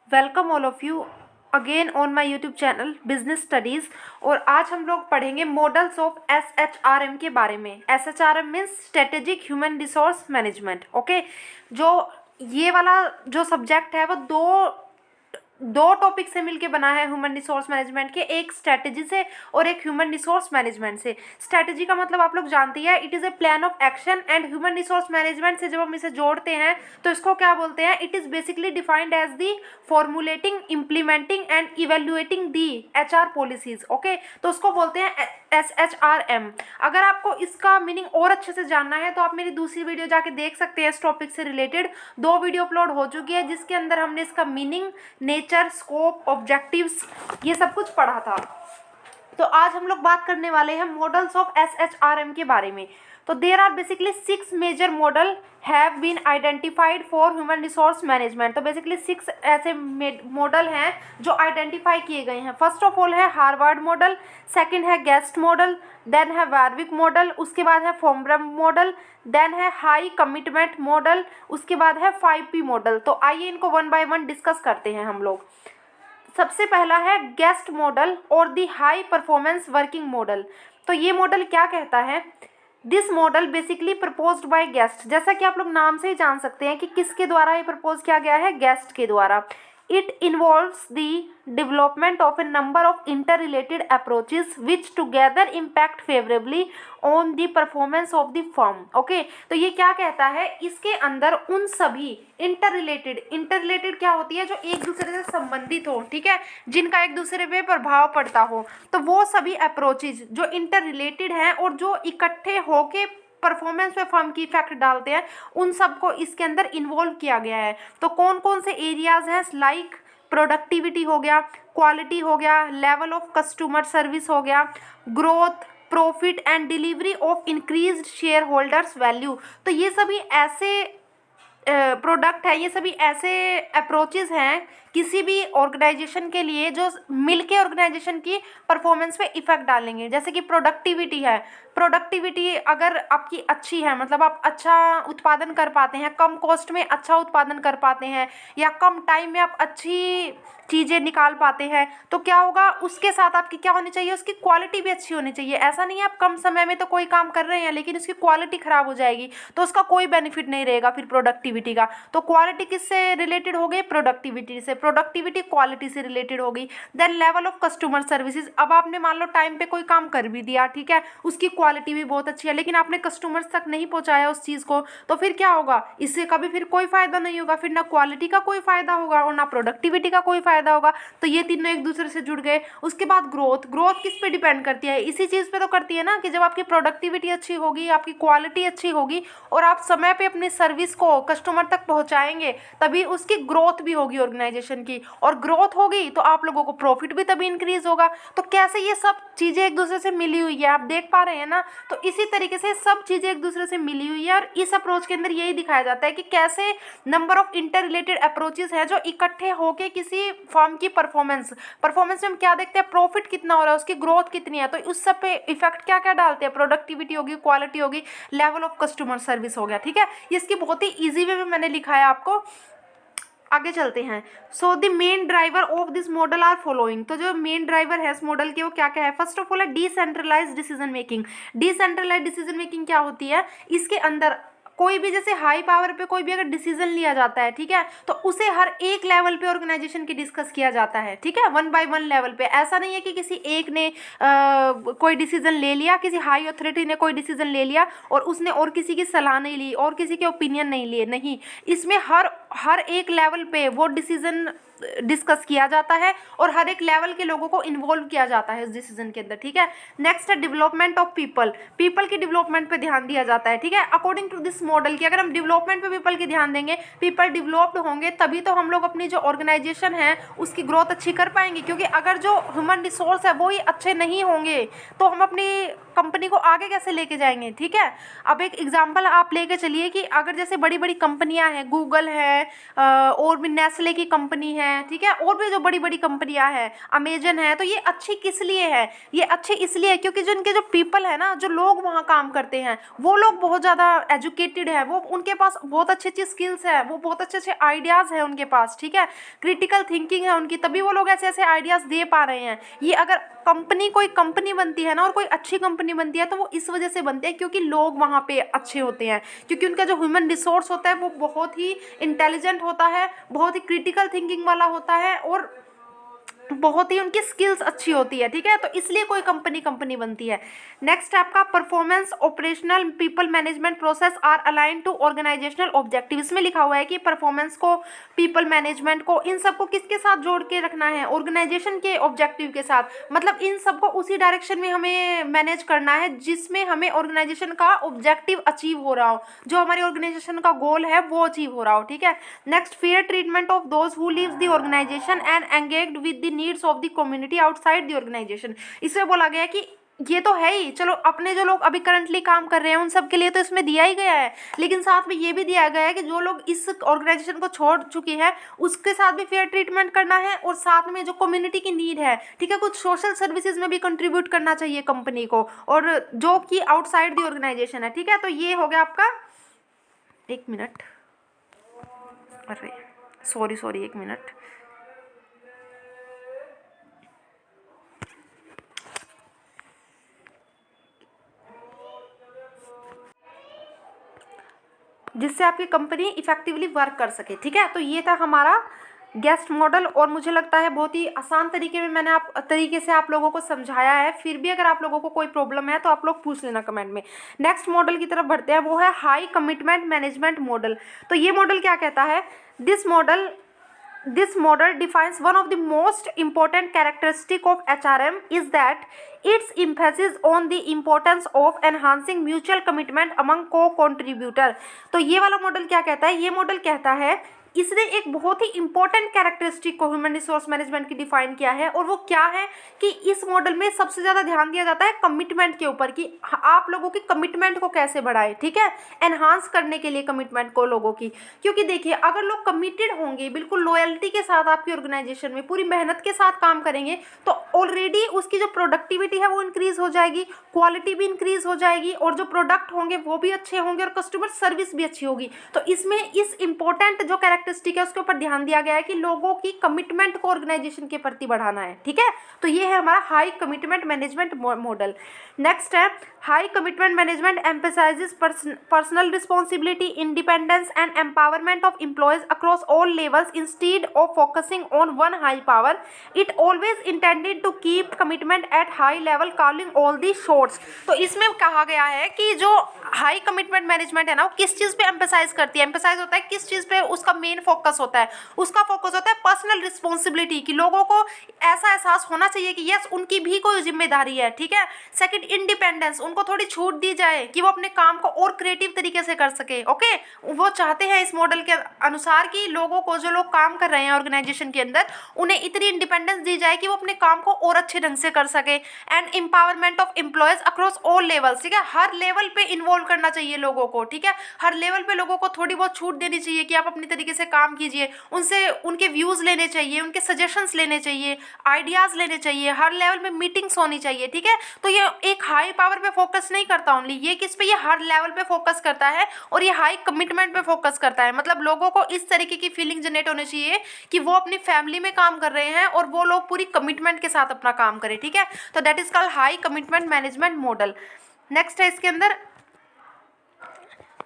Welcome all of you again on my YouTube channel business studies. और आज हम लोग पढ़ेंगे मॉडल्स ऑफ SHRM के बारे में। SHRM means strategic human resource management. Okay, जो ये वाला जो सब्जेक्ट है वो दो टॉपिक से मिलके बना है ह्यूमन रिसोर्स मैनेजमेंट के, एक स्ट्रैटेजी से और एक ह्यूमन रिसोर्स मैनेजमेंट से। स्ट्रैटेजी का मतलब आप लोग जानते हैं, it is a plan of action, and human resource management से जब हम इसे जोड़ते हैं तो इसको क्या बोलते हैं? It is basically defined as the formulating, implementing and evaluating the HR policies. Okay, तो उसको बोलते हैं SHRM। अगर आपको इसका मीनिंग और अच्छे से जानना है तो आप मेरी दूसरी वीडियो जाके देख सकते हैं। इस टॉपिक से रिलेटेड 2 वीडियो अपलोड हो चुकी है जिसके अंदर हमने इसका मीनिंग, नेचर, स्कोप, ऑब्जेक्टिव्स, ये सब कुछ पढ़ा था। तो आज हम लोग बात करने वाले हैं मॉडल्स ऑफ SHRM के बारे में। तो there are basically 6 major model have been identified for human resource management. तो बेसिकली 6 ऐसे मॉडल हैं जो आइडेंटिफाई किए गए हैं। फर्स्ट ऑफ ऑल है हार्वर्ड मॉडल, सेकंड है गेस्ट मॉडल, देन है वारविक मॉडल, उसके बाद है फॉम्ब्रम मॉडल, देन है हाई कमिटमेंट मॉडल, उसके बाद है 5P मॉडल। तो आइए इनको वन बाय वन डिस्कस करते हैं हम लोग। सबसे पहला है गेस्ट मॉडल और दी हाई परफॉर्मेंस वर्किंग मॉडल। तो ये मॉडल क्या कहता है? This model basically proposed by guest. जैसा कि आप लोग नाम से ही जान सकते हैं कि किसके द्वारा ये प्रपोज किया गया है, गेस्ट के द्वारा। It involves the development of A number of inter related approaches which together impact favourably on the performance of the firm. Okay, तो ये क्या कहता है? इसके अंदर उन सभी इंटर रिलेटेड क्या होती है? जो एक दूसरे से संबंधित हो, ठीक है, जिनका एक दूसरे पे प्रभाव पड़ता हो। तो वो सभी अप्रोचेज जो इंटर रिलेटेड हैं और जो इकट्ठे होके परफॉर्मेंस पे फर्म की इफेक्ट डालते हैं, उन सबको इसके अंदर इन्वॉल्व किया गया है। तो कौन कौन से एरियाज हैं? लाइक प्रोडक्टिविटी हो गया, क्वालिटी हो गया, लेवल ऑफ कस्टमर सर्विस हो गया, growth, profit and delivery of increased share holders value. तो ये सभी ऐसे प्रोडक्ट है, ये सभी ऐसे अप्रोचेज हैं किसी भी ऑर्गेनाइजेशन के लिए जो मिलके ऑर्गेनाइजेशन की परफॉर्मेंस पे इफेक्ट डालेंगे। जैसे कि प्रोडक्टिविटी है, प्रोडक्टिविटी अगर आपकी अच्छी है, मतलब आप अच्छा उत्पादन कर पाते हैं, कम कॉस्ट में अच्छा उत्पादन कर पाते हैं, या कम टाइम में आप अच्छी चीज़ें निकाल पाते हैं, तो क्या होगा? उसके साथ आपकी क्या होनी चाहिए? उसकी क्वालिटी भी अच्छी होनी चाहिए। ऐसा नहीं है आप कम समय में तो कोई काम कर रहे हैं लेकिन उसकी क्वालिटी ख़राब हो जाएगी तो उसका कोई बेनिफिट नहीं रहेगा फिर प्रोडक्टिविटी का। तो क्वालिटी किससे रिलेटेड हो गई? प्रोडक्टिविटी से। प्रोडक्टिविटी क्वालिटी से रिलेटेड होगी। Then level of customer services. अब आपने मान लो टाइम पे कोई काम कर भी दिया, ठीक है, उसकी क्वालिटी भी बहुत अच्छी है, लेकिन आपने कस्टमर्स तक नहीं पहुंचाया उस चीज़ को, तो फिर क्या होगा? इससे कभी फिर कोई फायदा नहीं होगा। फिर ना क्वालिटी का कोई फायदा होगा और ना प्रोडक्टिविटी का कोई फायदा होगा। तो ये तीनों एक दूसरे से जुड़ गए। उसके बाद ग्रोथ किस पे डिपेंड करती है? इसी चीज़ पे तो करती है ना, कि जब आपकी प्रोडक्टिविटी अच्छी होगी, आपकी क्वालिटी अच्छी होगी और आप समय पे अपनी सर्विस को कस्टमर तक पहुंचाएंगे, तभी उसकी ग्रोथ भी होगी ऑर्गेनाइजेशन की, और ग्रोथ होगी तो आप लोगों को प्रॉफिट भी तभी इंक्रीज होगा। तो कैसे ये सब चीज़ें एक दूसरे से मिली हुई है, आप देख पा रहे हैं ना? तो इसी तरीके से सब चीज़ें एक दूसरे से मिली हुई है, और इस अप्रोच के अंदर यही दिखाया जाता है कि कैसे number of inter related approaches है जो इकट्ठे होके किसी फर्म की परफॉर्मेंस में हम क्या देखते हैं? प्रॉफिट कितना हो रहा है, उसकी ग्रोथ कितनी है, तो उस सब पे इफेक्ट क्या क्या डालते हैं? प्रोडक्टिविटी होगी, क्वालिटी होगी, लेवल ऑफ कस्टमर सर्विस हो गया, ठीक है। ये इसकी बहुत ही ईजी वे में मैंने लिखा है आपको। आगे चलते हैं। So the main driver of this model are following. तो जो मेन ड्राइवर है इस मॉडल के वो क्या क्या है? फर्स्ट ऑफ ऑल है decentralised decision making. Decentralised decision making क्या होती है? इसके अंदर कोई भी, जैसे हाई पावर पे कोई भी अगर डिसीजन लिया जाता है, ठीक है, तो उसे हर एक लेवल पे ऑर्गेनाइजेशन की डिस्कस किया जाता है, ठीक है, 1 बाय 1 लेवल पे। ऐसा नहीं है कि किसी एक ने कोई डिसीजन ले लिया, किसी हाई अथॉरिटी ने कोई डिसीजन ले लिया और उसने और किसी की सलाह नहीं ली और किसी के ओपिनियन नहीं लिए, नहीं। इसमें हर एक लेवल पे वो डिसीजन डिस्कस किया जाता है और हर एक लेवल के लोगों को इन्वॉल्व किया जाता है इस डिसीजन के अंदर, ठीक है। नेक्स्ट है डेवलपमेंट ऑफ पीपल की डेवलपमेंट पे ध्यान दिया जाता है, ठीक है। अकॉर्डिंग टू दिस मॉडल की अगर हम डेवलपमेंट पे पीपल की ध्यान देंगे, पीपल डेवलप्ड होंगे तभी तो हम लोग अपनी जो ऑर्गेनाइजेशन है उसकी ग्रोथ अच्छी कर पाएंगे, क्योंकि अगर जो ह्यूमन रिसोर्स है वो ही अच्छे नहीं होंगे तो हम अपनी कंपनी को आगे कैसे लेके जाएंगे, ठीक है। अब एक एग्जांपल आप लेके चलिए कि अगर जैसे बड़ी बड़ी कंपनियां हैं, गूगल है है, और भी नेस्ले की कंपनी है, ठीक है, और भी जो बड़ी बड़ी कंपनियां हैं, अमेजन है, तो ये अच्छी किस लिए है? ये अच्छे इसलिए है क्योंकि जो इनके जो पीपल है ना, जो लोग वहाँ काम करते हैं, वो लोग बहुत ज़्यादा एजुकेटेड है, वो उनके पास बहुत अच्छी अच्छी स्किल्स है, वो बहुत अच्छे अच्छे आइडियाज़ हैं उनके पास, ठीक है, क्रिटिकल थिंकिंग है उनकी, तभी वो लोग ऐसे ऐसे आइडियाज़ दे पा रहे हैं। ये अगर कोई कंपनी बनती है ना, और कोई अच्छी कंपनी बनती है, तो वो इस वजह से बनती है क्योंकि लोग वहाँ पे अच्छे होते हैं, क्योंकि उनका जो ह्यूमन रिसोर्स होता है वो बहुत ही इंटेलिजेंट होता है, बहुत ही क्रिटिकल थिंकिंग वाला होता है, और बहुत ही उनकी स्किल्स अच्छी होती है, ठीक है, तो इसलिए कोई कंपनी बनती है। नेक्स्ट आपका performance, operational, people management process are align to organisational objective. इसमें लिखा हुआ है कि परफॉर्मेंस को, पीपल मैनेजमेंट को, इन सबको किसके साथ जोड़ के रखना है? ऑर्गेनाइजेशन के ऑब्जेक्टिव के साथ, मतलब इन सबको उसी डायरेक्शन में हमें मैनेज करना है जिसमें हमें ऑर्गेनाइजेशन का ऑब्जेक्टिव अचीव हो रहा हो, जो हमारी ऑर्गेनाइजेशन का गोल है वो अचीव हो रहा हो, ठीक है। Next, fair treatment of those who leaves the organisation and engaged with the needs of the community outside the organisation. इसमें बोला गया कि ये तो है ही, चलो अपने जो लोग अभी करंटली काम कर रहे हैं उन सब के लिए तो इसमें दिया ही गया है, लेकिन साथ में ये भी दिया गया है कि जो लोग इस ऑर्गेनाइजेशन को छोड़ चुके हैं उसके साथ भी फेयर ट्रीटमेंट करना है, और साथ में जो कम्युनिटी की नीड है, ठीक है, कुछ सोशल सर्विसेज में भी कंट्रीब्यूट करना चाहिए कंपनी को, और जो कि आउटसाइड दी ऑर्गेनाइजेशन है, ठीक है। तो ये हो गया आपका, एक मिनट, अरे सॉरी एक मिनट, जिससे आपकी कंपनी इफेक्टिवली वर्क कर सके, ठीक है। तो ये था हमारा गेस्ट मॉडल, और मुझे लगता है बहुत ही आसान तरीके में मैंने तरीके से आप लोगों को समझाया है। फिर भी अगर आप लोगों को कोई प्रॉब्लम है तो आप लोग पूछ लेना कमेंट में। नेक्स्ट मॉडल की तरफ बढ़ते हैं, वो है हाई कमिटमेंट मैनेजमेंट मॉडल। तो ये मॉडल क्या कहता है? This model defines one of the most important characteristic of HRM is that its emphasis on the importance of enhancing mutual commitment among co-contributor। तो ये वाला मॉडल क्या कहता है? ये मॉडल कहता है, इसने एक बहुत ही इंपॉर्टेंट कैरेक्टरिस्टिक को ह्यूमन रिसोर्स मैनेजमेंट की डिफाइन किया है, और वो क्या है कि इस मॉडल में सबसे ज़्यादा ध्यान दिया जाता है कमिटमेंट के ऊपर, कि आप लोगों की कमिटमेंट को कैसे बढ़ाए, ठीक है, एनहांस करने के लिए कमिटमेंट को लोगों की। क्योंकि देखिए, अगर लोग कमिटेड होंगे, बिल्कुल लॉयल्टी के साथ आपकी ऑर्गेनाइजेशन में पूरी मेहनत के साथ काम करेंगे, तो ऑलरेडी उसकी जो प्रोडक्टिविटी है वो इंक्रीज हो जाएगी, क्वालिटी भी इंक्रीज हो जाएगी, और जो प्रोडक्ट होंगे वो भी अच्छे होंगे, और कस्टमर सर्विस भी अच्छी होगी। तो इसमें इस इंपॉर्टेंट जो कैरेक्टरिस्टिक है उसके ऊपर ध्यान दिया गया है कि लोगों की कमिटमेंट को ऑर्गेनाइजेशन के प्रति बढ़ाना है, ठीक है। तो ये है हमारा high commitment management model. Next है, high commitment management emphasises personal responsibility, independence and empowerment of employees across all levels instead of focusing on one high power. It always intended to keep commitment at high level, calling all the shots. तो इसमें कहा गया है कि जो high commitment management है ना, वो किस चीज़ पे एम्फसाइज करती है? एम्फसाइज होता है किस चीज़ पे उसका मेन फोकस होता है? उसका फोकस होता है पर्सनल रिस्पॉन्सिबिलिटी, कि लोगों को ऐसा एहसास होना चाहिए कि यस, उनकी भी कोई जिम्मेदारी है, ठीक है। सेकंड, इंडिपेंडेंस, उनको थोड़ी छूट दी जाए कि वो अपने काम को और क्रिएटिव तरीके से कर सके, ओके। वो चाहते हैं इस मॉडल के अनुसार कि लोगों को, जो लोग काम कर रहे हैं ऑर्गेनाइजेशन के अंदर, उन्हें इतनी इंडिपेंडेंस दी जाए कि वो अपने काम को और अच्छे ढंग से कर सके। And empowerment of employees across all levels, ठीक है, हर लेवल पे इन्वॉल्व करना चाहिए लोगों को, ठीक है, हर लेवल पे लोगों को थोड़ी बहुत छूट देनी चाहिए कि आप अपनी तरीके से काम कीजिए, उनसे उनके व्यूज़ लेने चाहिए, उनके सजेशंस लेने चाहिए, आइडियाज़ लेने चाहिए, हर लेवल में मीटिंग्स होनी चाहिए, ठीक है। तो ये एक हाई पावर पे फोकस नहीं करता ओनली, ये किस पे, ये हर लेवल पे फोकस करता है, और ये हाई कमिटमेंट पे फोकस करता है। मतलब लोगों को इस तरीके की फीलिंग जनरेट होनी चाहिए कि वो अपनी फैमिली में काम कर रहे हैं और वो लोग पूरी कमिटमेंट के साथ अपना काम करें, ठीक है। तो that is called high commitment management model. Next है इसके अंदर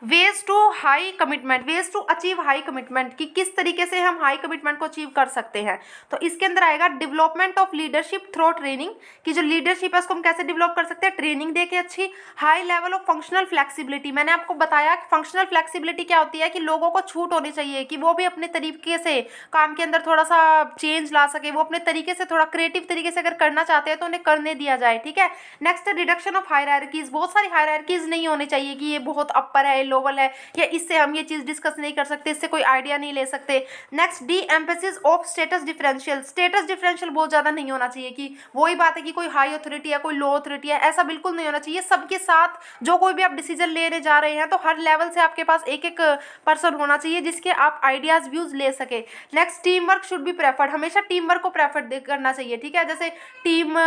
ways to high commitment, ways to achieve high commitment, कि किस तरीके से हम हाई कमिटमेंट को अचीव कर सकते हैं। तो इसके अंदर आएगा development of leadership through training, कि जो लीडरशिप है उसको हम कैसे डेवलप कर सकते हैं? ट्रेनिंग देके अच्छी। High level of functional flexibility, मैंने आपको बताया कि फंक्शनल फ्लेक्सिबिलिटी क्या होती है, कि लोगों को छूट होनी चाहिए कि वो भी अपने तरीके से काम के अंदर थोड़ा सा चेंज ला सके, वो अपने तरीके से थोड़ा क्रिएटिव तरीके से अगर करना चाहते हैं तो उन्हें करने दिया जाए, ठीक है। नेक्स्ट, रिडक्शन ऑफ हायरार्कीज, बहुत सारी हायरार्कीज नहीं होनी चाहिए कि ये बहुत अपर है, लोअर है, या इससे हम ये चीज़ डिस्कस नहीं कर सकते, इससे कोई आइडिया नहीं ले सकते। Next D emphasis of status differential. Status differential बहुत ज़्यादा नहीं होना चाहिए कि वही बात है कि कोई हाई अथॉरिटी है कोई लो अथॉरिटी है, ऐसा बिल्कुल नहीं होना चाहिए। सबके साथ जो कोई भी आप डिसीजन लेने जा रहे हैं तो हर लेवल से आपके पास एक एक पर्सन होना चाहिए जिसके आप आइडियाज़ व्यूज़ ले सके। Next team work should be preferred. हमेशा टीम वर्क को प्रेफर करना चाहिए, ठीक है। जैसे टीम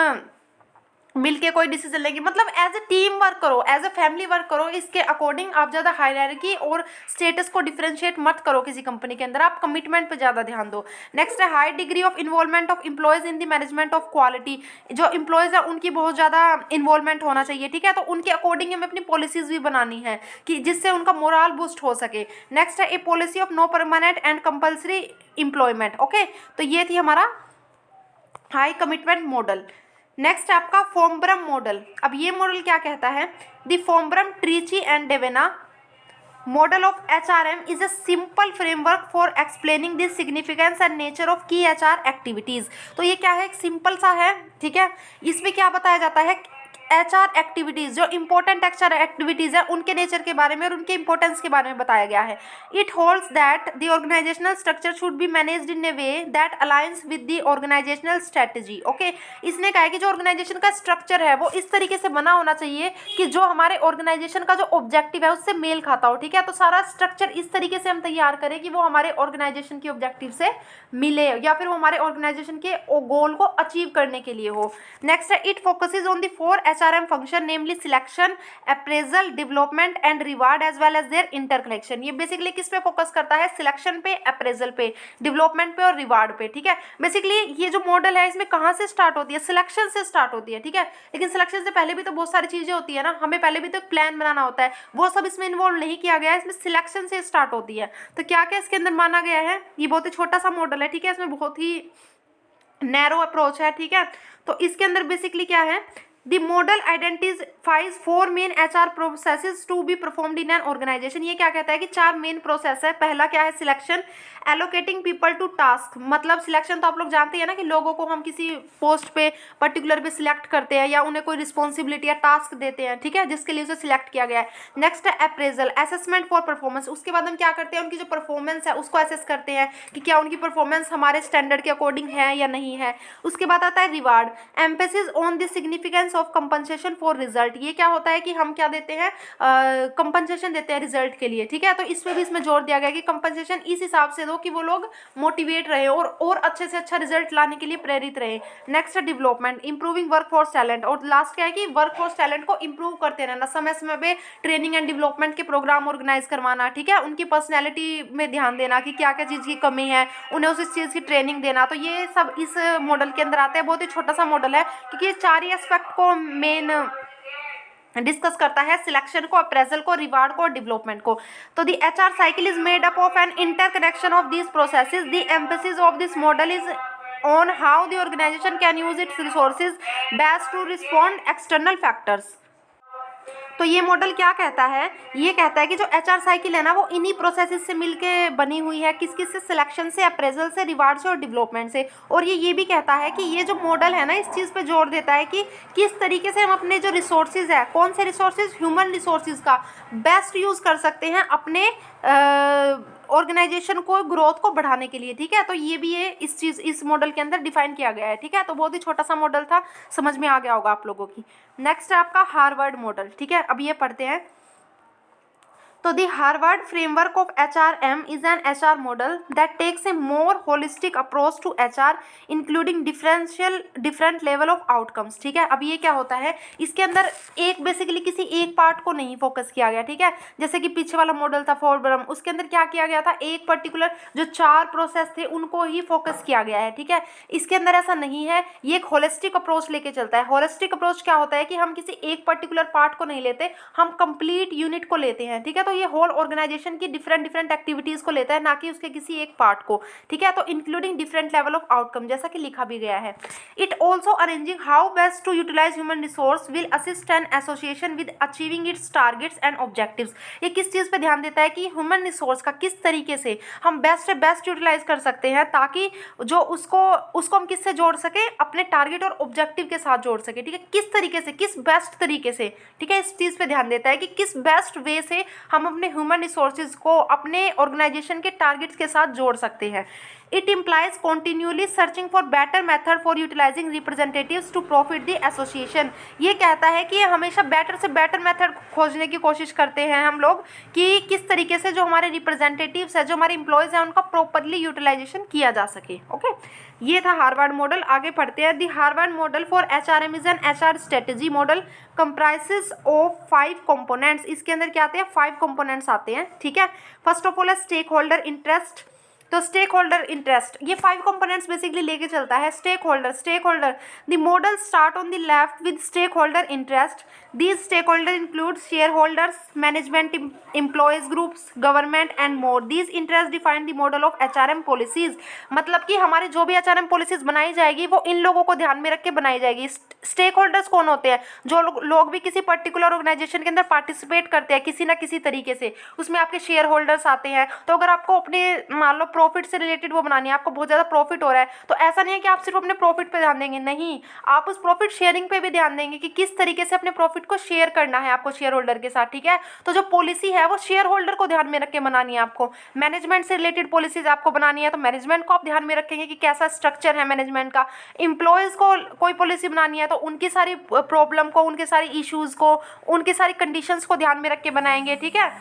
मिलके कोई डिसीजन लेंगे, मतलब एज ए टीम वर्क करो, एज ए फैमिली वर्क करो। इसके अकॉर्डिंग आप ज़्यादा हायरार्की और स्टेटस को डिफरेंशिएट मत करो किसी कंपनी के अंदर, आप कमिटमेंट पे ज़्यादा ध्यान दो। नेक्स्ट है high degree of involvement of employees in the management of quality. जो एम्प्लॉयज़ है उनकी बहुत ज़्यादा इन्वॉल्वमेंट होना चाहिए, ठीक है। तो उनके अकॉर्डिंग हमें अपनी पॉलिसीज़ भी बनानी है कि जिससे उनका मोरल बूस्ट हो सके। नेक्स्ट है a policy of no permanent and compulsory employment. Okay, तो ये थी हमारा हाई कमिटमेंट मॉडल। नेक्स्ट है आपका फोम्ब्रम मॉडल। अब ये मॉडल क्या कहता है, the Fombrun Tichy and Devanna model of HRM is a simple framework for explaining the significance and nature of key HR activities. तो ये क्या है, एक सिंपल सा है, ठीक है। इसमें क्या बताया जाता है, HR एक्टिविटीज, जो इंपॉर्टेंट HR एक्टिविटीज है उनके नेचर के बारे में और उनके इंपॉर्टेंस के बारे में बताया गया है। It holds that the organisational structure should be managed in a way that aligns with the organisational strategy. Okay, इसने कहा है कि जो ऑर्गेनाइजेशन का स्ट्रक्चर है वो इस तरीके से बना होना चाहिए कि जो हमारे ऑर्गेनाइजेशन का जो ऑब्जेक्टिव है उससे मेल खाता हो, ठीक है। तो सारा स्ट्रक्चर इस तरीके से हम तैयार करें कि वो हमारे ऑर्गेनाइजेशन के ऑब्जेक्टिव से मिले या फिर वो हमारे ऑर्गेनाइजेशन के गोल को अचीव करने के लिए हो। नेक्स्ट है it focuses on the 4 HRM function namely selection, appraisal, development and reward as well as their interconnection. ये बेसिकली किस पे फोकस करता है, सिलेक्शन पे, अप्रेजल पे, डेवलपमेंट पे और रिवार्ड पे, ठीक है। बेसिकली ये जो मॉडल है इसमें कहाँ से स्टार्ट होती है, सिलेक्शन से स्टार्ट होती है, ठीक है। लेकिन सिलेक्शन से पहले भी तो बहुत सारी चीजें होती है ना, हमें पहले भी तो एक प्लान बनाना होता है, वो सब इसमें इन्वॉल्व नहीं किया गया है, इसमें सिलेक्शन से स्टार्ट होती है। तो क्या क्या इसके अंदर माना गया है, ये बहुत ही छोटा सा मॉडल है, ठीक है। इसमें बहुत ही नैरो अप्रोच है, ठीक है। तो इसके अंदर बेसिकली क्या है, The model identifies 4 main HR processes to be performed in an organization। ये क्या कहता है कि 4 मेन प्रोसेस है। पहला क्या है, selection, allocating people to task. मतलब सिलेक्शन तो आप लोग जानते हैं ना कि लोगों को हम किसी पोस्ट पे पर्टिकुलर पे सिलेक्ट करते हैं या उन्हें कोई रिस्पॉन्सिबिलिटी या टास्क देते हैं, ठीक है, जिसके लिए उसे सिलेक्ट किया गया है। नेक्स्ट है अप्रेजल, असेसमेंट फॉर परफॉर्मेंस। उसके बाद हम क्या करते हैं, उनकी जो परफॉर्मेंस है उसको असेस करते हैं कि क्या उनकी परफॉर्मेंस हमारे स्टैंडर्ड के अकॉर्डिंग है या नहीं है। उसके बाद आता है reward, emphasis on the significance of compensation for result. ये क्या होता है कि हम क्या देते हैं, कंपनसेशन देते हैं रिजल्ट के लिए, ठीक है। तो इसमें भी इसमें जोर दिया गया कि कंपनसेशन इस हिसाब से दो कि वो लोग मोटिवेट रहे और अच्छे से अच्छा रिजल्ट लाने के लिए प्रेरित रहे। नेक्स्ट है डेवलपमेंट, इंप्रूविंग वर्कफोर्स टैलेंट। और लास्ट क्या है कि वर्कफोर्स टैलेंट को इंप्रूव करते रहना, समय समय पे ट्रेनिंग एंड डेवलपमेंट के प्रोग्राम ऑर्गेनाइज करवाना, ठीक है। उनकी पर्सनैलिटी में ध्यान देना कि क्या क्या चीज़ की कमी है, उन्हें उस चीज़ की ट्रेनिंग देना। तो ये सब इस मॉडल के अंदर आता है। बहुत ही छोटा सा मॉडल है क्योंकि ये 4 ही एस्पेक्ट को मेन डिस्कस करता है, सिलेक्शन को, अप्रेजल को, रिवार्ड को और डेवलपमेंट को। तो the HR cycle is made up of an interconnection of these processes. The emphasis of this model is on how the organization can use its resources best to respond external factors। तो ये model क्या कहता है, ये कहता है कि जो HR साइकिल है ना वो इन्हीं प्रोसेसेस से मिलके बनी हुई है। किस किस से, सिलेक्शन से, अप्रेजल से, रिवार्ड से और डेवलपमेंट से। और ये भी कहता है कि ये जो मॉडल है ना इस चीज़ पे जोर देता है कि किस तरीके से हम अपने जो रिसोर्सेज है, कौन से रिसोर्सेज, ह्यूमन रिसोर्सेज का बेस्ट यूज़ कर सकते हैं अपने ऑर्गेनाइजेशन को, ग्रोथ को बढ़ाने के लिए, ठीक है। तो ये भी है इस चीज़, इस मॉडल के अंदर डिफाइन किया गया है, ठीक है। तो बहुत ही छोटा सा मॉडल था, समझ में आ गया होगा आप लोगों की। नेक्स्ट है आपका हार्वर्ड मॉडल, ठीक है। अब ये पढ़ते हैं। तो the Harvard framework of HRM is an HR model that takes a more holistic approach to HR including different level of outcomes, ठीक है। अब ये क्या होता है, इसके अंदर एक बेसिकली किसी एक पार्ट को नहीं फोकस किया गया, ठीक है। जैसे कि पीछे वाला मॉडल था फोरब्रम, उसके अंदर क्या किया गया था, एक पर्टिकुलर जो 4 प्रोसेस थे उनको ही फोकस किया गया है, ठीक है। इसके अंदर ऐसा नहीं है, ये एक होलिस्टिक अप्रोच लेके चलता है। होलिस्टिक अप्रोच क्या होता है कि हम किसी एक पर्टिकुलर पार्ट को नहीं लेते, हम कंप्लीट यूनिट को लेते हैं, ठीक है। तो ये होल ऑर्गेनाइजेशन की डिफरेंट एक्टिविटीज को लेता है, ना कि उसके किसी एक पार्ट को, ठीक है। तो including different level of outcome, जैसा कि लिखा भी गया है। It also arranging how best to utilise human resource will assist an association with achieving its targets and objectives. ये किस चीज़ पे ध्यान देता है कि ह्यूमन रिसोर्स का किस तरीके से हम बेस्ट से बेस्ट यूटिलाइज कर सकते हैं ताकि जो उसको हम किससे जोड़ सके, अपने टारगेट और ऑब्जेक्टिव के साथ जोड़ सके, ठीक है। किस तरीके से, किस बेस्ट तरीके से, ठीक है। इस चीज़ पे ध्यान देता है कि किस बेस्ट वे से हम हम अपने ह्यूमन रिसोर्सेज को अपने ऑर्गेनाइजेशन के टारगेट्स के साथ जोड़ सकते हैं। It implies continuously searching for better method for utilising representatives to profit the association. ये कहता है कि हमेशा बेटर से बेटर मेथड खोजने की कोशिश करते हैं हम लोग कि किस तरीके से जो हमारे रिप्रेजेंटेटिव्स है, जो हमारे एम्प्लॉयज़ हैं, उनका प्रॉपरली यूटिलाइजेशन किया जा सके। ओके, ये था हार्वर्ड मॉडल। आगे पढ़ते हैं। The Harvard model for HRM is an HR strategy model comprises of 5 components. इसके अंदर क्या आते हैं? 5 कंपोनेंट्स आते हैं। ठीक है, फर्स्ट ऑफ ऑल है स्टेक होल्डर इंटरेस्ट। तो स्टेक होल्डर इंटरेस्ट ये 5 कंपोनेंट्स बेसिकली लेके चलता है। Stakeholder the model start on the left with stakeholder interest. These stakeholder include shareholders, management, employees groups, government and more. These interest define the model of HRM policies. मतलब कि हमारी जो भी HRM policies बनाई जाएगी वो इन लोगों को ध्यान में रख के बनाई जाएगी। स्टेक होल्डर्स कौन होते हैं? जो लोग भी किसी पर्टिकुलर ऑर्गेनाइजेशन के अंदर पार्टिसिपेट करते हैं किसी ना किसी तरीके से, उसमें आपके शेयर होल्डर्स आते हैं। तो अगर आपको अपने मान लो प्रॉफिट से रिलेटेड वो बनानी है, आपको बहुत ज़्यादा प्रॉफिट हो रहा है, तो ऐसा नहीं है कि आप सिर्फ अपने प्रॉफिट पे ध्यान देंगे, नहीं, आप उस प्रॉफिट शेयरिंग पे भी ध्यान देंगे कि किस तरीके से अपने प्रॉफिट को शेयर करना है आपको शेयर होल्डर के साथ। ठीक है, तो जो पॉलिसी है वो शेयर होल्डर को ध्यान में रख के बनानी है आपको। मैनेजमेंट से रिलेटेड पॉलिसीज आपको बनानी है तो मैनेजमेंट को आप ध्यान में रखेंगे कि कैसा स्ट्रक्चर है मैनेजमेंट का। एम्प्लॉयज़ को कोई पॉलिसी बनानी है तो उनकी सारी प्रॉब्लम को, उनके सारी इश्यूज़ को, उनकी सारी कंडीशंस को ध्यान में रख के बनाएंगे। ठीक है,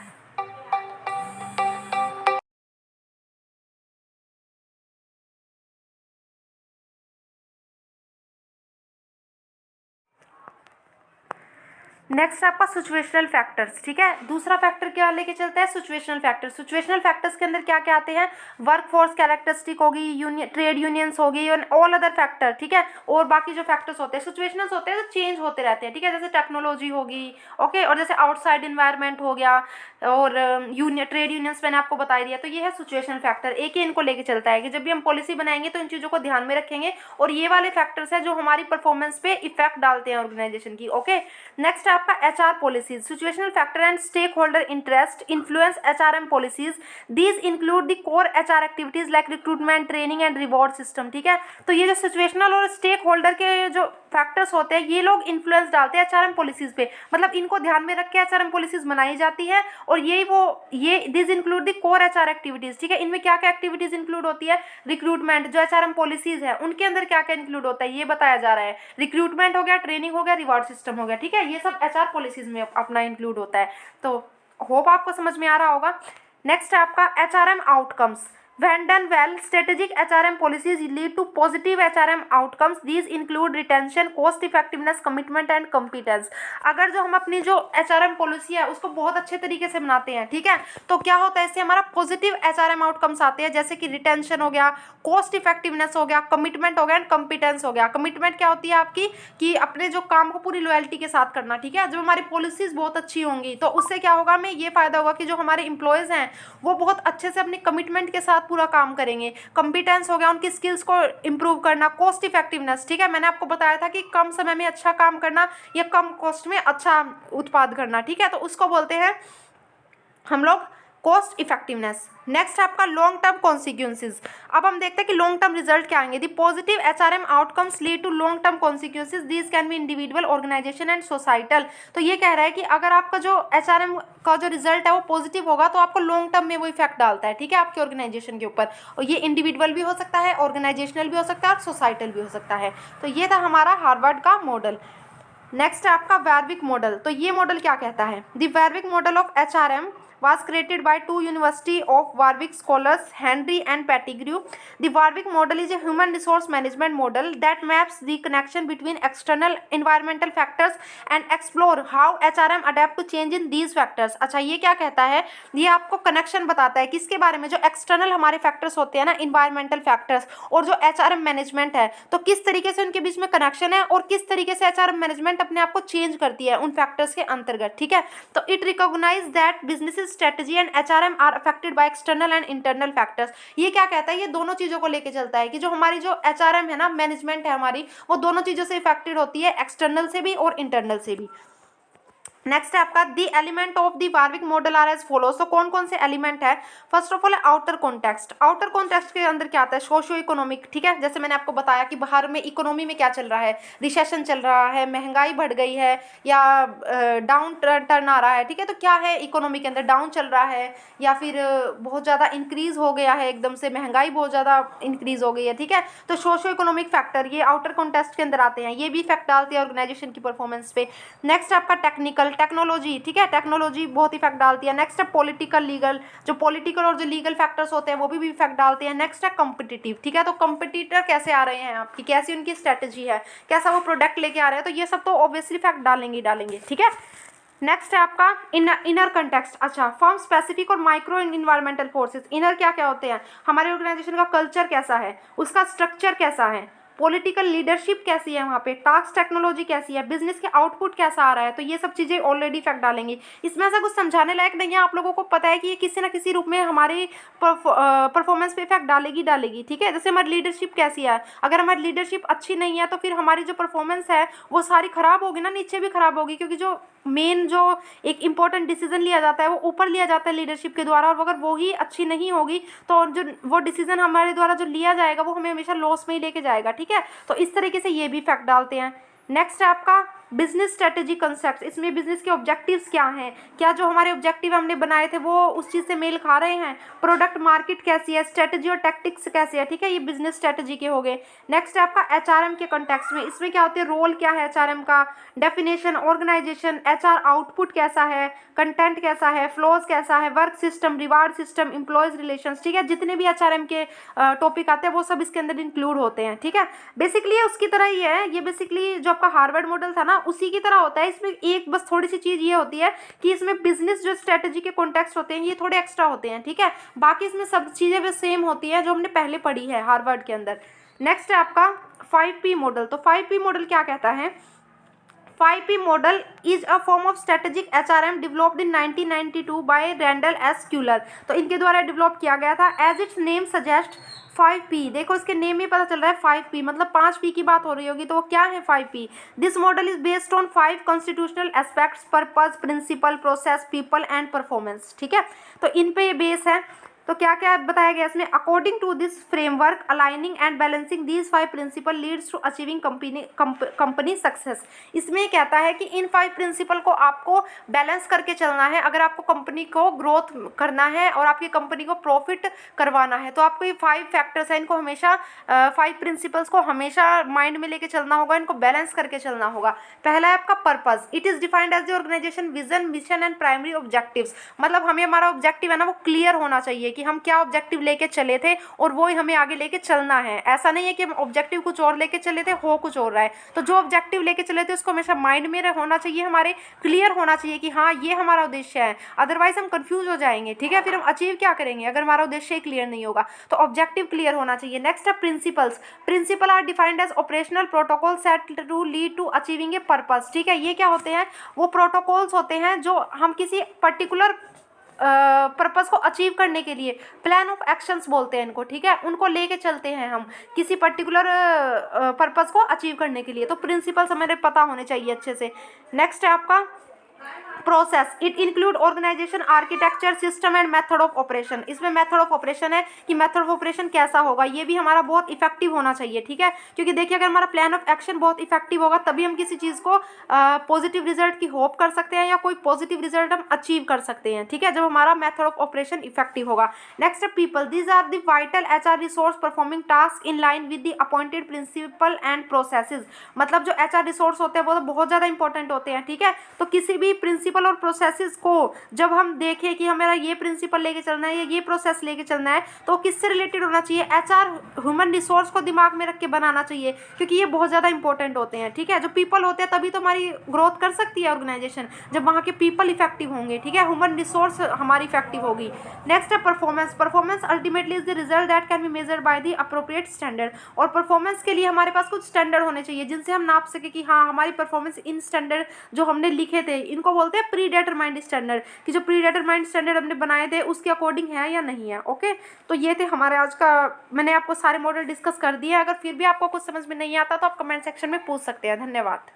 नेक्स्ट आपका सिचुएशनल फैक्टर्स। ठीक है, दूसरा फैक्टर क्या लेके चलता है? Situational factors. सिचुएशनल फैक्टर्स के अंदर क्या क्या आते हैं? वर्क फोर्स कैरेक्टरिस्टिक होगी, यूनियन, ट्रेड यूनियंस होगी, ऑल अदर फैक्टर। ठीक है, और बाकी जो फैक्टर्स होते हैं सिचुएशनल्स होते हैं तो चेंज होते रहते हैं। ठीक है, जैसे टेक्नोलॉजी होगी, ओके, और जैसे आउटसाइड इन्वायरमेंट हो गया, और यूनियन, ट्रेड यूनियंस मैंने आपको बता दिया। तो ये है सिचुएशनल फैक्टर। एक ही इनको लेके चलता है कि जब भी हम पॉलिसी बनाएंगे तो इन चीज़ों को ध्यान में रखेंगे, और ये वाले फैक्टर्स हैं जो हमारी परफॉर्मेंस पे इफेक्ट डालते हैं ऑर्गेनाइजेशन की। ओके, नेक्स्ट आपका HR policies. Situational factor and stakeholder interest influence HRM policies. These include the core HR activities like recruitment, training and reward system. ठीक है, तो ये जो सिचुएशनल और स्टेक होल्डर के जो फैक्टर्स होते हैं ये लोग इन्फ्लुएंस डालते हैं HRM पॉलिसीज पे। मतलब इनको ध्यान में रख के HRM पॉलिसीज बनाई जाती है, और ये this include the core HR activities. ठीक है, इनमें क्या क्या एक्टिविटीज इंक्लूड होती है? रिक्रूटमेंट, जो HRM पॉलिसीज है उनके अंदर क्या क्या इंक्लूड होता है ये बताया जा रहा है। रिक्रूटमेंट हो गया, ट्रेनिंग हो गया, रिवॉर्ड सिस्टम हो गया। ठीक है, ये सब HR पॉलिसीज में अपना इंक्लूड होता है। तो होप आपको समझ में आ रहा होगा। नेक्स्ट है आपका HRM outcomes. When done well, strategic HRM policies lead to positive HRM outcomes. These include retention, cost effectiveness, commitment and competence. अगर जो हम अपनी जो HRM पॉलिसी है उसको बहुत अच्छे तरीके से बनाते हैं, ठीक है, तो क्या होता है, इससे हमारा पॉजिटिव HRM आउटकम्स आते हैं, जैसे कि रिटेंशन हो गया, कॉस्ट इफेक्टिवनेस हो गया, कमिटमेंट हो गया एंड कॉम्पिटेंस हो गया। कमिटमेंट क्या होती है आपकी, कि अपने जो काम को पूरी लॉयल्टी के साथ करना। ठीक है, जब हमारी पॉलिसीज बहुत अच्छी होंगी तो उससे क्या होगा, हमें ये फायदा होगा कि जो हमारे एम्प्लॉयज़ हैं वो बहुत अच्छे से अपने कमिटमेंट के साथ पूरा काम करेंगे। कॉम्पिटेंस हो गया उनकी स्किल्स को इंप्रूव करना। कॉस्ट इफेक्टिवनेस, ठीक है, मैंने आपको बताया था कि कम समय में अच्छा काम करना या कम कॉस्ट में अच्छा उत्पाद करना। ठीक है, तो उसको बोलते हैं हम लोग कॉस्ट इफेक्टिवनेस। नेक्स्ट है आपका लॉन्ग टर्म कॉन्सिक्वेंसेज। अब हम देखते हैं कि लॉन्ग टर्म रिजल्ट क्या आएंगे। The positive HRM outcomes lead to long term consequences. These can be individual, organisation and societal. तो ये कह रहा है कि अगर आपका जो HRM का जो रिजल्ट है वो पॉजिटिव होगा तो आपको लॉन्ग टर्म में वो इफेक्ट डालता है, ठीक है, आपके ऑर्गेनाइजेशन के ऊपर। और ये इंडिविजुअल भी हो सकता है, ऑर्गेनाइजेशनल भी हो सकता है और सोसाइटल भी हो सकता है। तो ये था हमारा हार्वर्ड का मॉडल। नेक्स्ट है आपका वार्विक मॉडल। तो ये मॉडल क्या कहता है? The Warwick model of HRM was created by two University of Warwick scholars Henry and Pettigrew. The Warwick model is a human resource management model that maps the connection between external environmental factors and explore how HRM adapt to change in these factors. अच्छा, ये क्या कहता है? ये आपको connection बताता है किसके बारे में, जो एक्सटर्नल हमारे फैक्टर्स होते हैं ना, इन्वायरमेंटल फैक्टर्स, और जो HRM मैनेजमेंट है, तो किस तरीके से उनके बीच में कनेक्शन है और किस तरीके से HRM मैनेजमेंट अपने आप को चेंज करती है उन फैक्टर्स के अंतर्गत। ठीक है, तो it recognise that businesses strategy and HRM are affected by external and internal factors. ये क्या कहता है? ये दोनों चीज़ों को लेके चलता है कि जो हमारी जो HRM है ना, मैनेजमेंट है हमारी, वो दोनों चीज़ों से इफेक्टेड होती है, एक्सटर्नल से भी और इंटरनल से भी। नेक्स्ट है आपका the element of the Warwick model are as follows. तो कौन कौन से एलिमेंट है? First of all outer context. Outer context के अंदर क्या आता है? सोशियो इकोनॉमिक, ठीक है, जैसे मैंने आपको बताया कि बाहर में इकोनॉमी में क्या चल रहा है, रिसेशन चल रहा है, महंगाई बढ़ गई है या डाउन टर्न आ रहा है, ठीक है, तो क्या है इकोनॉमी के अंदर, डाउन चल रहा है या फिर बहुत ज़्यादा इंक्रीज हो गया है, एकदम से महंगाई बहुत ज़्यादा इंक्रीज हो गई है, ठीक है, तो सोशियो इकोनॉमिक फैक्टर ये आउटर कॉन्टेक्स्ट के अंदर आते हैं, ये भी इफेक्ट डालते हैं ऑर्गेनाइजेशन की परफॉर्मेंस पे। नेक्स्ट आपका टेक्निकल, टेक्नोलॉजी, ठीक है, टेक्नोलॉजी बहुत इफेक्ट डालती है। नेक्स्ट है पॉलिटिकल, लीगल, जो पॉलिटिकल और जो लीगल फैक्टर्स होते हैं वो भी इफेक्ट डालते हैं। नेक्स्ट है कॉम्पिटिटिव, ठीक है, तो कॉम्पिटिटर कैसे आ रहे हैं आपकी, कैसी उनकी स्ट्रेटजी है, कैसा वो प्रोडक्ट लेके आ रहे हैं, तो ये सब तो ऑब्वियसली इफेक्ट डालेंगे, ठीक है। नेक्स्ट है आपका इनर कंटेक्स्ट। अच्छा, फॉर्म स्पेसिफिक और माइक्रो इन्वायरमेंटल फोर्सेस। इनर क्या क्या होते हैं? हमारे ऑर्गेनाइजेशन का कल्चर कैसा है, उसका स्ट्रक्चर कैसा है, पॉलिटिकल लीडरशिप कैसी है वहाँ पे, टास्क टेक्नोलॉजी कैसी है, बिजनेस के आउटपुट कैसा आ रहा है, तो ये सब चीज़ें ऑलरेडी इफेक्ट डालेंगी। इसमें ऐसा कुछ समझाने लायक नहीं है, आप लोगों को पता है कि ये किसी ना किसी रूप में हमारी परफॉर्मेंस पे इफेक्ट डालेगी, ठीक है। जैसे हमारी लीडरशिप कैसी है, अगर हमारी लीडरशिप अच्छी नहीं है तो फिर हमारी जो परफॉर्मेंस है वो सारी खराब होगी ना, नीचे भी खराब होगी, क्योंकि जो मेन जो एक इंपॉर्टेंट डिसीजन लिया जाता है वो ऊपर लिया जाता है लीडरशिप के द्वारा, और अगर वो ही अच्छी नहीं होगी तो जो वो डिसीजन हमारे द्वारा जो लिया जाएगा वो हमें हमेशा लॉस में ही लेके जाएगा, ठीक है। तो इस तरीके से ये भी इफेक्ट डालते हैं। नेक्स्ट है आपका बिजनेस स्ट्रेटेजी कंसेप्ट। इसमें बिजनेस के ऑब्जेक्टिव्स क्या हैं, क्या जो हमारे ऑब्जेक्टिव हमने बनाए थे वो उस चीज़ से मेल खा रहे हैं, प्रोडक्ट मार्केट कैसी है, स्ट्रेटेजी और टैक्टिक्स कैसे है, ठीक है, ये बिजनेस स्ट्रेटेजी के हो गए। नेक्स्ट है आपका एचआरएम के कॉन्टेक्स्ट में, इसमें क्या होते हैं, रोल क्या है एचआरएम का, डेफिनेशन, ऑर्गेनाइजेशन, एचआर आउटपुट कैसा है, कंटेंट कैसा है, फ्लोज कैसा है, work system, reward system, employees relations, ठीक है, जितने भी एचआरएम के टॉपिक आते हैं वो सब इसके अंदर इंक्लूड होते हैं, ठीक है। बेसिकली ये उसकी तरह ही है, ये बेसिकली जो आपका हार्वर्ड मॉडल था ना उसी की तरह होता है। इसमें एक बस थोड़ी सी चीज़ ये होती है कि इसमें बिजनेस जो स्ट्रेटजी के कॉन्टेक्स्ट होते हैं ये थोड़े एक्स्ट्रा होते हैं, ठीक है, बाकी इसमें सब चीज़ें भी सेम होती हैं जो हमने पहले पढ़ी है हार्वर्ड के अंदर। नेक्स्ट है आपका 5P मॉडल। तो 5P मॉडल क्या कहता है? 5P model is a form of strategic HRM developed in 1992 by Randall S. Kuehler। तो इनके द्वारा डेवलप किया गया था। As its name suggests 5P, देखो इसके नेम में पता चल रहा है 5P मतलब 5P की बात हो रही होगी, तो वो क्या है 5P? This model is based on 5 constitutional aspects, purpose, principle, process, people and performance, ठीक है, तो इन पे ये बेस है। तो क्या क्या बताया गया इसमें? According to this framework aligning and balancing these 5 principle leads to achieving company success. इसमें कहता है कि इन 5 प्रिंसिपल को आपको बैलेंस करके चलना है अगर आपको कंपनी को ग्रोथ करना है और आपकी कंपनी को प्रॉफिट करवाना है, तो आपको ये 5 फैक्टर्स हैं, इनको हमेशा 5 प्रिंसिपल्स को हमेशा माइंड में लेके चलना होगा, इनको बैलेंस करके चलना होगा। पहला है आपका purpose. It is defined as the organisation vision, mission and primary objectives. मतलब हमें हमारा ऑब्जेक्टिव है ना वो क्लियर होना चाहिए कि हम क्या ऑब्जेक्टिव लेके चले थे और वो ही हमें आगे लेके चलना है। ऐसा नहीं है कि हम ऑब्जेक्टिव कुछ और लेके चले थे, हो कुछ और रहा है। तो जो ऑब्जेक्टिव लेके चले थे उसको हमेशा माइंड में होना चाहिए, हमारे क्लियर होना चाहिए कि हाँ ये हमारा उद्देश्य है, अदरवाइज हम कंफ्यूज हो जाएंगे, ठीक है, फिर हम अचीव क्या करेंगे अगर हमारा उद्देश्य क्लियर नहीं होगा। तो ऑब्जेक्टिव क्लियर होना चाहिए। नेक्स्ट है principles. Principle are defined as operational protocol set to lead to achieving a purpose, ठीक है, ये क्या होते हैं? वो प्रोटोकॉल्स होते हैं जो हम किसी पर्टिकुलर पर्पस को अचीव करने के लिए, प्लान ऑफ एक्शंस बोलते हैं इनको, ठीक है, उनको लेके चलते हैं हम किसी पर्टिकुलर पर्पस को अचीव करने के लिए। तो प्रिंसिपल्स हमें पता होने चाहिए अच्छे से। नेक्स्ट है आपका process. It include organisation, architecture, system and method of operation. इसमें मेथड ऑफ ऑपरेशन है कि मेथड ऑफ ऑपरेशन कैसा होगा, ये भी हमारा बहुत इफेक्टिव होना चाहिए, ठीक है, क्योंकि देखिए अगर हमारा प्लान ऑफ एक्शन बहुत इफेक्टिव होगा तभी हम किसी चीज़ को पॉजिटिव रिजल्ट की होप कर सकते हैं या कोई पॉजिटिव रिजल्ट हम अचीव कर सकते हैं, ठीक है, जब हमारा मेथड ऑफ ऑपरेशन इफेक्टिव होगा। नेक्स्ट है people. These are the vital HR resource performing task in line with the appointed principle and processes. मतलब जो HR रिसोर्स होते हैं वो तो बहुत ज़्यादा इंपॉर्टेंट होते हैं, ठीक है, तो किसी भी प्रिंसिपल और प्रोसेसेस को जब हम देखें कि हमारा ये प्रिंसिपल लेके चलना है या ये प्रोसेस लेके चलना है तो किससे रिलेटेड होना चाहिए? HR ह्यूमन रिसोर्स को दिमाग में रख के बनाना चाहिए, क्योंकि ये बहुत ज़्यादा इंपॉर्टेंट होते हैं, ठीक है, जो पीपल होते हैं तभी तो हमारी ग्रोथ कर सकती है ऑर्गेनाइजेशन, जब वहाँ के पीपल इफेक्टिव होंगे, ठीक है, ह्यूमन रिसोर्स हमारी इफेक्टिव होगी। नेक्स्ट है performance. Performance ultimately is the result that can be measured by the appropriate standard. और परफॉर्मेंस के लिए हमारे पास कुछ स्टैंडर्ड होने चाहिए जिनसे हम नाप सके कि हाँ हमारी परफॉर्मेंस इन स्टैंडर्ड जो हमने लिखे थे, इनको बोलते हैं प्री डिटरमाइंड स्टैंडर्ड, कि जो प्री डिटरमाइंड स्टैंडर्ड हमने बनाए थे उसके अकॉर्डिंग है या नहीं है। ओके, तो ये थे हमारे आज का, मैंने आपको सारे मॉडल डिस्कस कर दिए। अगर फिर भी आपको कुछ समझ में नहीं आता तो आप कमेंट सेक्शन में पूछ सकते हैं। धन्यवाद।